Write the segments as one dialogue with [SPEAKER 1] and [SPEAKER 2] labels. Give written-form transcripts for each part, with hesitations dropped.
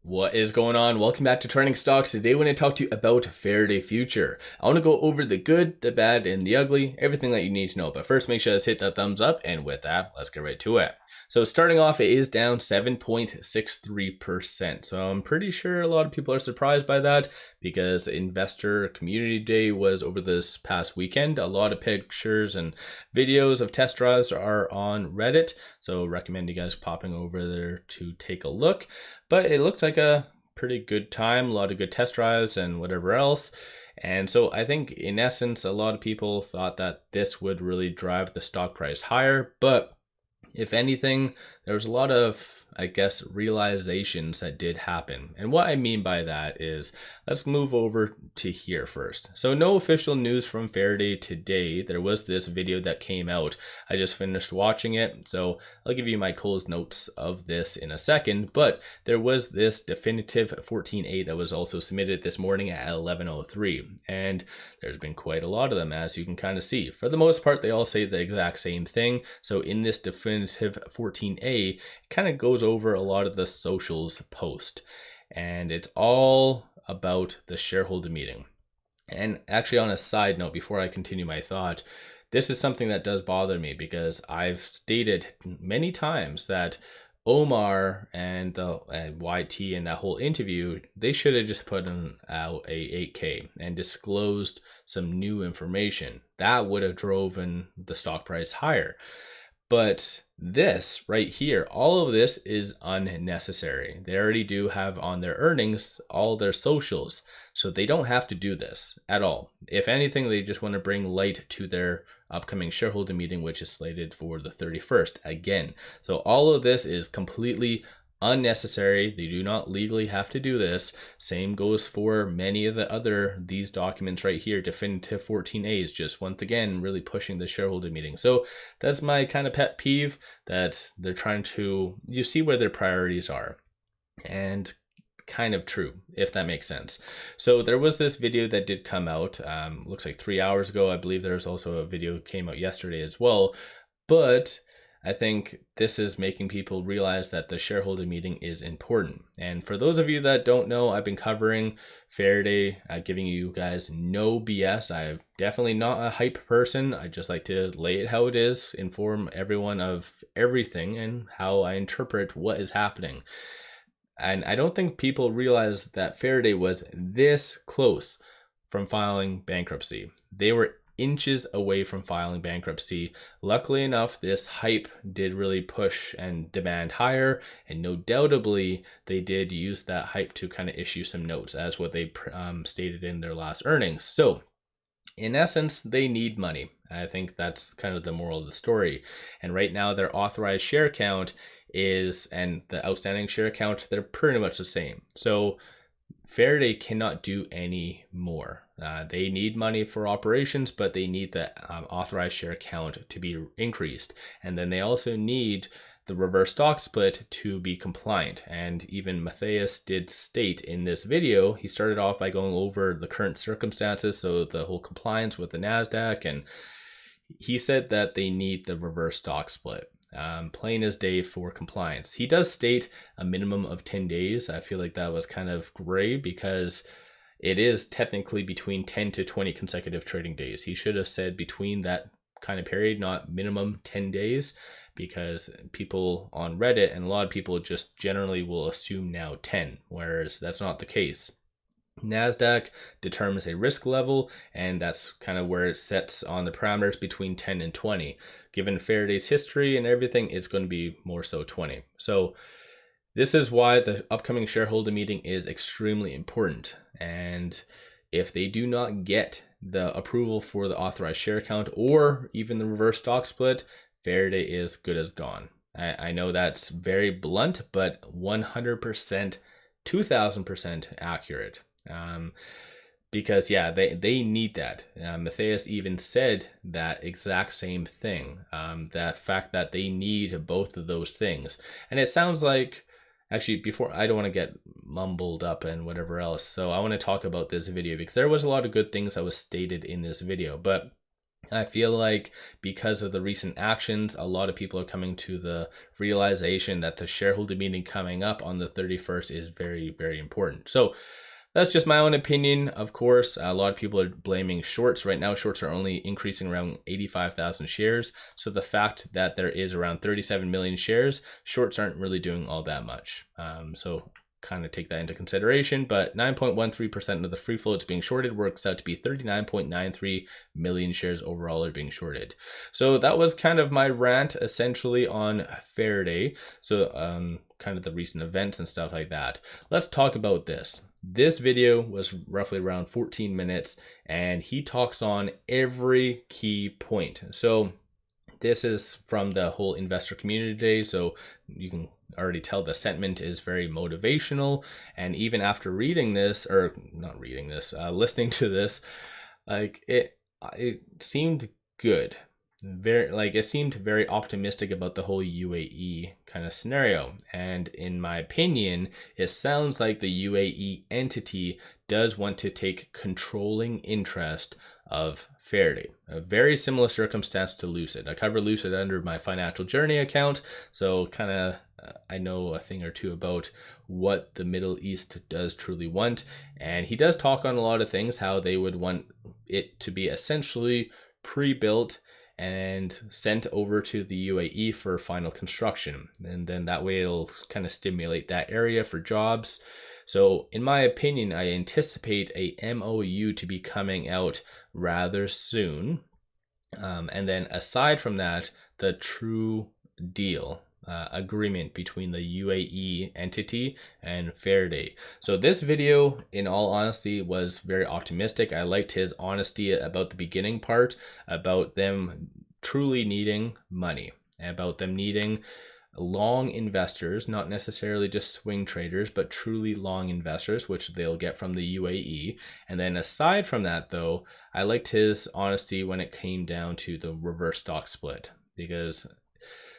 [SPEAKER 1] What is going on? Welcome back to Trending Stocks. Today we're going to talk to you about Faraday Future. I want to go over the good, the bad, and the ugly, everything that you need to know. But first, make sure to hit that thumbs up. And with that, let's get right to it. So starting off, it is down 7.63%. So I'm pretty sure a lot of people are surprised by that because the investor community day was over this past weekend. A lot of pictures and videos of test drives are on Reddit. So recommend you guys popping over there to take a look. But it looked like a pretty good time, a lot of good test drives and whatever else. And so I think in essence, a lot of people thought that this would really drive the stock price higher. But if anything, there was a lot of, I guess, realizations that did happen. And what I mean by that is, let's move over to here first. So no official news from Faraday today. There was this video that came out. I just finished watching it. So I'll give you my closed notes of this in a second. But there was this definitive 14A that was also submitted this morning at 11:03. And there's been quite a lot of them, as you can kind of see. For the most part, they all say the exact same thing. So in this definitive 14A, it kind of goes over a lot of the socials post, and it's all about the shareholder meeting. And actually, on a side note, before I continue my thought, this is something that does bother me because I've stated many times that Omar and the YT and that whole interview, they should have just put out a 8K and disclosed some new information. That would have driven the stock price higher. But this right here, all of this is unnecessary. They already do have on their earnings all their socials, so they don't have to do this at all. If anything, they just want to bring light to their upcoming shareholder meeting, which is slated for the 31st again. So all of this is completely unnecessary. They do not legally have to do this. Same goes for many of these documents right here. Definitive 14As, just once again really pushing the shareholder meeting. So that's my kind of pet peeve, that they're trying to, you see where their priorities are, and kind of true, if that makes sense. So there was this video that did come out, looks like 3 hours ago. I believe there's also a video that came out yesterday as well. But I think this is making people realize that the shareholder meeting is important. And for those of you that don't know, I've been covering Faraday, giving you guys no BS. I'm definitely not a hype person. I just like to lay it how it is, inform everyone of everything and how I interpret what is happening. And I don't think people realize that Faraday was this close from filing bankruptcy. They were inches away from filing bankruptcy. Luckily enough, this hype did really push and demand higher, and no doubtably they did use that hype to kind of issue some notes, as what they stated in their last earnings. So in essence, they need money. I think that's kind of the moral of the story. And right now their authorized share count is, and the outstanding share count, they're pretty much the same. So Faraday cannot do any more. They need money for operations, but they need the authorized share count to be increased. And then they also need the reverse stock split to be compliant. And even 𝗪𝗧𝗪 did state in this video, he started off by going over the current circumstances, so the whole compliance with the NASDAQ, and he said that they need the reverse stock split. Plain as day for compliance. He does state a minimum of 10 days. I feel like that was kind of gray because it is technically between 10 to 20 consecutive trading days. He should have said between that kind of period, not minimum 10 days, because people on Reddit and a lot of people just generally will assume now 10, whereas that's not the case. NASDAQ determines a risk level, and that's kind of where it sets on the parameters between 10 and 20. Given Faraday's history and everything, it's going to be more so 20. So this is why the upcoming shareholder meeting is extremely important. And if they do not get the approval for the authorized share count or even the reverse stock split, Faraday is good as gone. I know that's very blunt, but 100%, 2000% accurate. Because yeah, they need that. 𝗪𝗧𝗪 even said that exact same thing, that fact that they need both of those things. And it sounds like, actually, before, I don't want to get mumbled up and whatever else, so I want to talk about this video because there was a lot of good things that was stated in this video. But I feel like because of the recent actions, a lot of people are coming to the realization that the shareholder meeting coming up on the 31st is very, very important. So that's just my own opinion. Of course, a lot of people are blaming shorts. Right now, shorts are only increasing around 85,000 shares. So the fact that there is around 37 million shares, shorts aren't really doing all that much. So kind of take that into consideration, but 9.13% of the free float is being shorted, works out to be 39.93 million shares overall are being shorted. So that was kind of my rant essentially on Faraday. So kind of the recent events and stuff like that. Let's talk about this. This video was roughly around 14 minutes and he talks on every key point. So this is from the whole investor community day, so you can already tell the sentiment is very motivational. And even after reading this, or not reading this, listening to this, like it seemed good. It seemed very optimistic about the whole UAE kind of scenario. And in my opinion, it sounds like the UAE entity does want to take controlling interest of Faraday. A very similar circumstance to Lucid. I cover Lucid under my financial journey account, so kind of I know a thing or two about what the Middle East does truly want. And he does talk on a lot of things, how they would want it to be essentially pre-built and sent over to the UAE for final construction. And then that way it'll kind of stimulate that area for jobs. So in my opinion, I anticipate a MOU to be coming out rather soon. And then aside from that, the true deal agreement between the UAE entity and Faraday. So this video, in all honesty, was very optimistic. I liked his honesty about the beginning part, about them truly needing money, about them needing long investors, not necessarily just swing traders, but truly long investors, which they'll get from the UAE. And then aside from that, though, I liked his honesty when it came down to the reverse stock split, because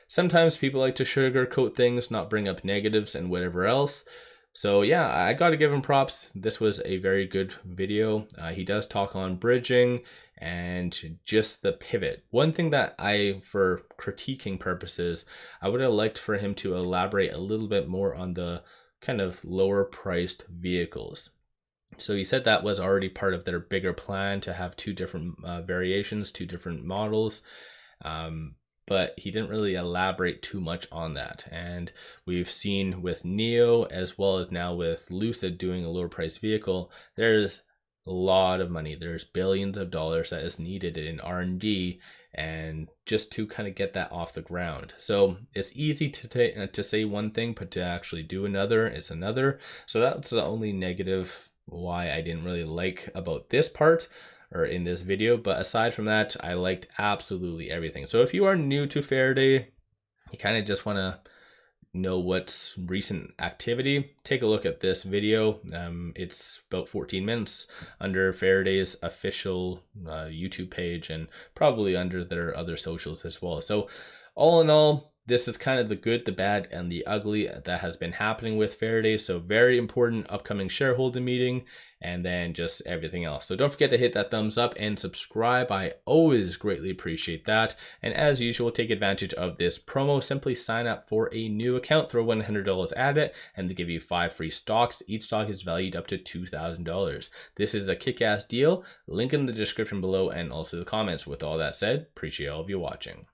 [SPEAKER 1] sometimes people like to sugarcoat things, not bring up negatives and whatever else. So yeah, I got to give him props. This was a very good video. He does talk on bridging and just the pivot. One thing that for critiquing purposes, I would have liked for him to elaborate a little bit more on the kind of lower priced vehicles. So he said that was already part of their bigger plan to have two different variations, two different models. But he didn't really elaborate too much on that. And we've seen with NIO as well as now with Lucid doing a lower price vehicle, there's a lot of money. There's billions of dollars that is needed in R&D and just to kind of get that off the ground. So it's easy to say one thing, but to actually do another, it's another. So that's the only negative why I didn't really like about this part, or in this video. But aside from that, I liked absolutely everything. So if you are new to Faraday, you kind of just want to know what's recent activity, take a look at this video. It's about 14 minutes under Faraday's official YouTube page and probably under their other socials as well. So all in all, this is kind of the good, the bad, and the ugly that has been happening with Faraday. So very important upcoming shareholder meeting, and then just everything else. So don't forget to hit that thumbs up and subscribe. I always greatly appreciate that. And as usual, take advantage of this promo. Simply sign up for a new account, throw $100 at it, and they give you 5 free stocks. Each stock is valued up to $2,000. This is a kick-ass deal. Link in the description below and also the comments. With all that said, appreciate all of you watching.